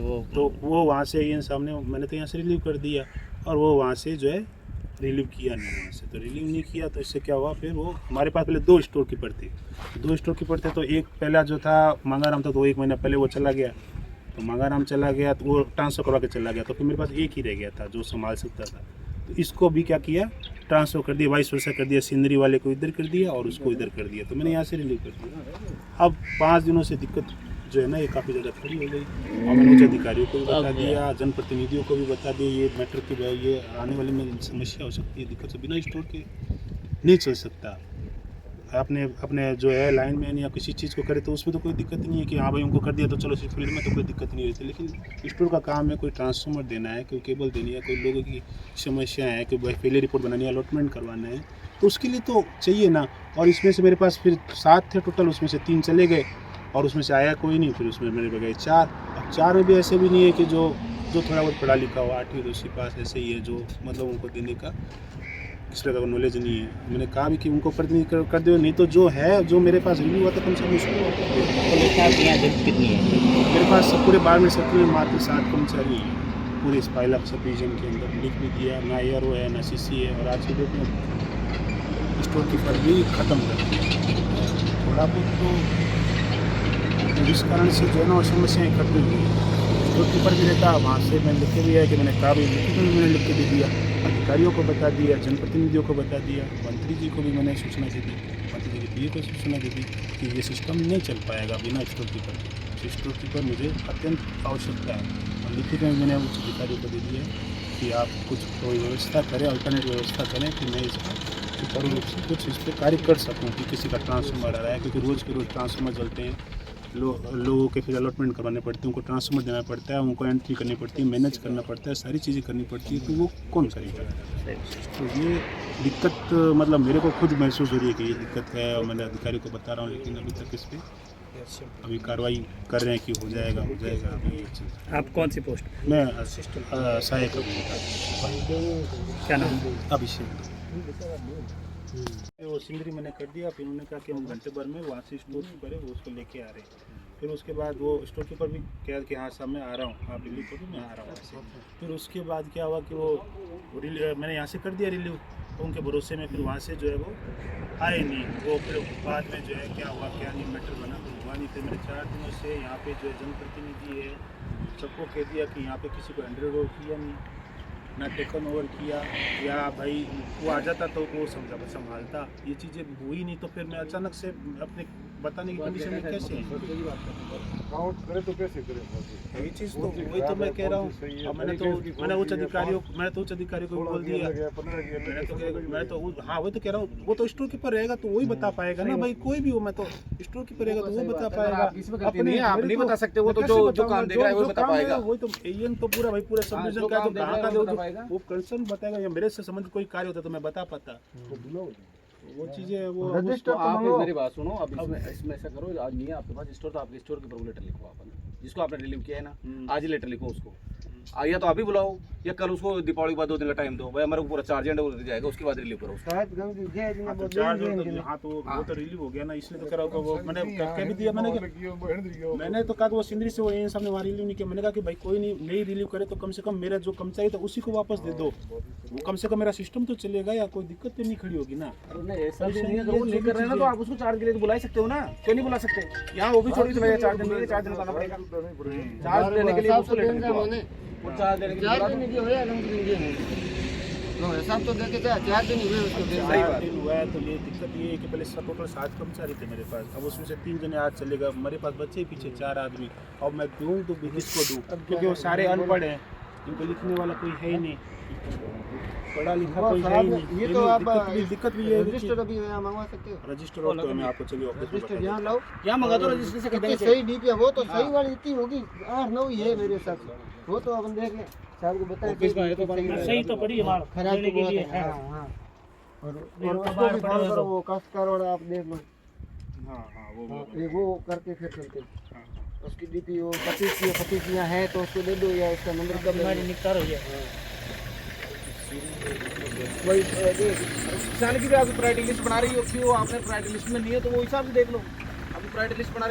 तो वो वहाँ से ये सामने मैंने तो यहाँ से रिलीव कर दिया और वो वहाँ से जो है रिलीव किया नहीं, वहाँ से तो रिलीव नहीं किया। तो इससे क्या हुआ, फिर वो हमारे पास पहले 2 स्टोर कीपर थे, 2 स्टोर कीपर थे। तो एक पहला जो था मंगाराम था, तो 1 महीना पहले वो चला गया, तो मंगाराम चला गया तो वो ट्रांसफ़र करवा के चला गया। तो फिर मेरे पास एक ही रह गया था जो संभाल सकता था। तो इसको भी क्या किया, ट्रांसफ़र कर दिया, वाइस वर्सा कर दिया, सिंदरी वाले को इधर कर दिया और उसको इधर कर दिया। तो मैंने यहाँ से रिलीव कर दिया। अब 5 दिनों से दिक्कत जो है ना, ये काफ़ी ज़्यादा खड़ी हो गई और मैंने उच्च अधिकारियों को भी बता दिया, जनप्रतिनिधियों को भी बता दिया ये मैटर की ये आने वाले में समस्या हो सकती है, दिक्कत से बिना स्टोर के नहीं चल सकता। अपने जो है लाइन मैन या किसी चीज़ को करे तो उसमें तो कोई दिक्कत नहीं है कि हाँ भाई उनको कर दिया तो चलो इस फील्ड में तो कोई दिक्कत नहीं होती। लेकिन स्टोर का काम है, कोई ट्रांसफार्मर देना है, कोई केबल देनी है, कोई लोगों की समस्या है, कोई पहले रिपोर्ट बनानी है, अलॉटमेंट करवाना है, तो उसके लिए तो चाहिए ना। और इसमें से मेरे पास फिर 7 थे टोटल, उसमें से 3 चले गए और उसमें से आया कोई नहीं, फिर उसमें मेरे बगैर 4। अब 4 में भी ऐसे भी नहीं है कि जो थोड़ा बहुत पढ़ा लिखा हो, 8वीं 10वीं पास ऐसे ही है, जो मतलब उनको देने का किस तरह का नॉलेज नहीं है। मैंने कहा भी कि उनको प्रतिनिधि कर दो, नहीं तो जो है जो मेरे पास रिव्यू हुआ था कम से कम उसको कितनी है मेरे पास पूरे बारहवीं सर्कल में मात्र 7 कर्मचारी हैं पूरे स्पाइल ऑफ सब डिवीजन के अंदर। लिख भी दिया, ना एयर है ना सीसी है, और आज की डेट में स्टोर कीपर भी ख़त्म कर दिया। थोड़ा बहुत तो इस कारण से जो है ना समस्याएँ इकट्ठी हुई। स्टोर कीपर भी रहता वहाँ से मैं लिख के भी है कि मैंने कहा भी लिखित में मैंने लिख के दे दिया, अधिकारियों को बता दिया, जनप्रतिनिधियों को बता दिया, मंत्री जी को भी मैंने सूचना दे दी, मंत्री जी के पीए को सूचना दे दी कि ये सिस्टम नहीं चल पाएगा बिना स्टोर कीपर के। स्टोर कीपर मुझे अत्यंत आवश्यकता है और लिखित में मैंने उच्च अधिकारियों को दे दिया कि आप कुछ कोई व्यवस्था करें, अल्टरनेट व्यवस्था करें कि मैं इसका सुचारू रूप से कुछ इस पर कार्य कर सकूँ कि किसी का ट्रांसफार्मर आ रहा है, क्योंकि रोज़ के रोज़ ट्रांसफार्मर चलते हैं, लोगों के फिर अलॉटमेंट करवाने पड़ते हैं, उनको ट्रांसफार्मर देना पड़ता है, उनको एंट्री करनी पड़ती है, मैनेज करना पड़ता है, सारी चीज़ें करनी पड़ती है, तो वो कौन करेगा। तो ये दिक्कत मतलब मेरे को खुद महसूस हो रही है कि ये दिक्कत है और मैंने अधिकारी को बता रहा हूँ, लेकिन अभी तक इस पर अभी कार्रवाई कर रहे हैं कि हो जाएगा अभी। आप कौन सी पोस्ट? मैं असिस्टेंट सहायक क्या नाम? अभिषेक। वो सिंदरी मैंने कर दिया, फिर उन्होंने कहा कि हम घंटे भर में वहाँ से स्टोर कीपर है वो उसको लेके आ रहे हैं। फिर उसके बाद वो स्टोर कीपर भी कहा कि हाँ साहब मैं आ रहा हूँ, आप रिलीव करो, मैं आ रहा हूँ वहाँ से। फिर उसके बाद क्या हुआ कि वो मैंने यहाँ से कर दिया रिलीव, तो उनके भरोसे में फिर वहाँ से जो है वो आए नहीं। वो फिर बाद में जो है क्या हुआ क्या नहीं मैटर बना तो हुआ नहीं। फिर मैंने 4 दिनों से यहाँ पे जो जनप्रतिनिधि है सबको कह दिया कि यहाँ पे किसी को हैंड ओवर किया नहीं, ना टेकन ओवर किया, या भाई वो आ जाता तो वो संभालता, ये चीज़ें हुई नहीं। तो फिर मैं अचानक से अपने बताने की कंडीशन में कैसे काउंट करे तो कैसे करें? ये चीज़ तो वही तो मैं कह रहा हूँ। अब मैंने उच्च अधिकारियों को बोल दिया, मैं तो हाँ वही तो कह रहा हूँ, वो तो स्टोर कीपर रहेगा तो वही बता पाएगा ना भाई, कोई भी हो, मैं तो स्टोर कीपर रहेगा तो वो बता पाएगा। अपने आप नहीं बता सकते, वो तो जो काम देख रहा है वो बता पाएगा। वही तो एएन तो पूरा भाई पूरे सब डिवीजन का तो कहाँ का वो कंसर्न बताएगा, या मेरे से संबंधित कोई कार्य होता तो मैं बता पाता। वो चीजें वो रजिस्टर आप मेरी बात सुनो, अब इसमें ऐसा करो, आज नहीं है आपके पास स्टोर तो आपके स्टोर के ऊपर लेटर लिखो, आप जिसको आपने रिलीव किया है ना आज ही लेटर लिखो उसको, या तो अभी बुलाओ या कल उसको दीपावली के बाद 2 दिन का टाइम दो भाई, हमारे को पूरा चार्ज एंड ओवर जाएगा, उसके बाद रिलीव करो। हाँ तो वो तो रिलीव हो गया ना, इसलिए तो कह रहा हूँ वो मैंने कह भी दिया। मैंने तो कहा वो सिंदरी से वो इन सामने वहाँ रिलीव नहीं किया। मैंने कहा कि भाई कोई नहीं रिलीव करे तो कम से कम मेरा जो कर्मचारी था उसी को वापस दे दो, वो कम से कम मेरा सिस्टम तो चलेगा या कोई दिक्कत तो नहीं खड़ी होगी ना। ऐसा नहीं है, वो नहीं कर रहे हैं ना तो आप उसको 4 दिन के लिए तो बुला ही सकते हो ना, क्यों नहीं बुला सकते? यहाँ वो भी छोड़ के चले जाए 4 दिन में, 4 दिन बताना पड़ेगा, 4 देने के लिए उसको लेटर लिखो, 4 देने के लिए हिसाब तो देखे 4 दिन हुए उसको। सही बात हुआ है। तो ये दिक्कत ये है कि पहले टोटल 7 कर्मचारी थे मेरे पास, अब उसमें से 3 जने आज चलेगा, मेरे पास बच्चे पीछे 4 आदमी, और मैं दूँ तो किसको दूँ, क्योंकि वो सारे अनपढ़ हैं, इनको लिखने वाला कोई है ही नहीं, पढ़ा लिखा कोई है ही नहीं। ये तो आप दिक्कत भी है। रजिस्टर अभी यहाँ मंगवा सकते हो, रजिस्टर और तो मैं आपको चलिए ऑफिस में रजिस्टर यहाँ लाओ, यहाँ मंगा दो रजिस्टर से कर देंगे। सही डीपी वो तो सही वाली इतनी होगी 8-9 ही है मेरे हिसाब से, वो तो अपन देख लें साहब को बताएं सही तो पड़ी हमारा खराब तो बहुत है। हाँ और उसको भी फॉलो करो, वो काश्तकार वाला आप देख लो। हाँ वो करके फिर चलते उसकी डीपी वो 25 यहाँ है तो उसको दे दो, या उसका नंबर कब हमारी निकाल हो गया वही साल की भी आप प्रायोरिटी लिस्ट बना रही हो, क्यों आपने प्रायोरिटी लिस्ट में नहीं है तो वो हिसाब से देख लो, अभी प्रायोरिटी लिस्ट बना